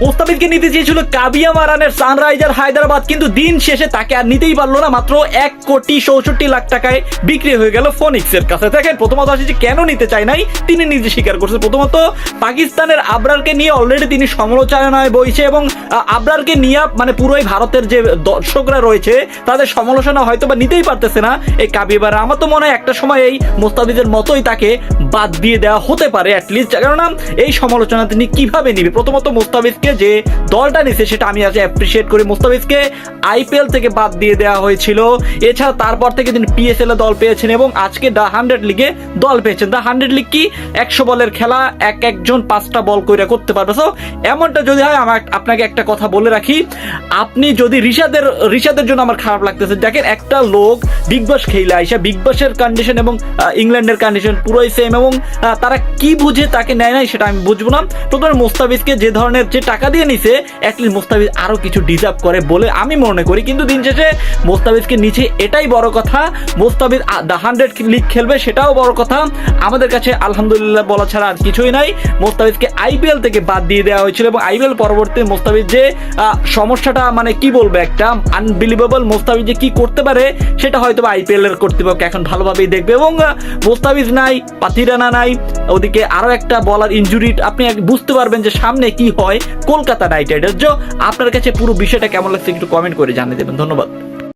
মোস্তাফিজকে নিতে চেয়েছিল কাবিয়া মারানের সানরাইজার হায়দ্রাবাদ, কিন্তু দিন শেষে তাকে আর নিতেই পারলো না। মাত্র 1,64,00,000 টাকায় বিক্রি হয়ে গেল ফোনিক্সের কাছে। দেখেন, প্রথমত আসি যে কেন নিতে চায় নাই, তিনি নিজে স্বীকার করছেন। প্রথমত পাকিস্তানের আবরারকে নিয়ে অলরেডি তিনি সমালোচনায় বইছে, এবং আবরারকে নিয়ে মানে পুরোই ভারতের যে দর্শকরা রয়েছে তাদের সমালোচনা হয়তো বা নিতেই পারতেছে না এই কাবিবার। আমার তো মনে হয় একটা সময় এই মোস্তাফিজের মতোই তাকে বাদ দিয়ে দেওয়া হতে পারে অ্যাটলিস্ট, কেননা এই সমালোচনা তিনি কিভাবে নিবে। প্রথমত মোস্তাফিজকে যে দলটা নিছে সেটা আমি আজ অ্যাপ্রিসিয়েট করি। মোস্তাফিজকে আইপিএল থেকে বাদ দিয়ে দেওয়া হয়েছিল, এছাড়া তারপর থেকে তিনি পিএসএল এ দল পেয়েছেন এবং আজকে দ্য 100 লিগে দল পেয়েছেন। দ্য 100 লিগ কি 100 বলের খেলা, একজন 5টা বল কইরা করতে পারবে। সো এমনটা যদি হয়, আমার আপনাকে একটা কথা বলে রাখি, আপনি যদি ঋষাদের জন্য আমার খারাপ লাগতেছে। দেখেন, একটা লোক বিগ বস খেলে আইসা বিগ বসের কন্ডিশন এবং ইংল্যান্ডের কন্ডিশন পুরোই সেম, এবং তারা কি বুঝে তাকে নেয় নাই সেটা আমি বুঝবো না। প্রথমে মোস্তাফিজকে যে ধরনের যে টাকা দিয়ে নিছে, অ্যাটলিস্ট মোস্তাফিজ আরো কিছু ডিজার্ভ করে বলে আমি মনে করি। কিন্তু দিন শেষে মোস্তাফিজকে নিচে এটাই বড় কথা, মোস্তাফিজ দ্য 100 লিগ খেলবে সেটাও বড় কথা। আমাদের কাছে আলহামদুলিল্লাহ বলা ছাড়া আর কিছুই নাই। মোস্তাফিজকে আইপিএল থেকে বাদ দিয়ে দেওয়া হয়েছিল এবং আইপিএল পরবর্তী মোস্তাফিজ যে সমস্যাটা মানে কি বলবো, একটা আনবিলিভেবল মোস্তাফিজ যে কি করতে পারে সেটা হয়তো আইপিএল এর কর্তৃপক্ষ এখন ভালোভাবেই দেখবে। এবং মোস্তাফিজ নাই, পাতিরানা নাই, ওদিকে আরো একটা বলার ইনজুরি, আপনি বুঝতে পারবেন যে সামনে কি হয় কলকাতা নাইট রাইডার্স। আপনার কাছে পুরো বিষয়টা কেমন লাগছে একটু কমেন্ট করে জানিয়ে দেবেন। ধন্যবাদ।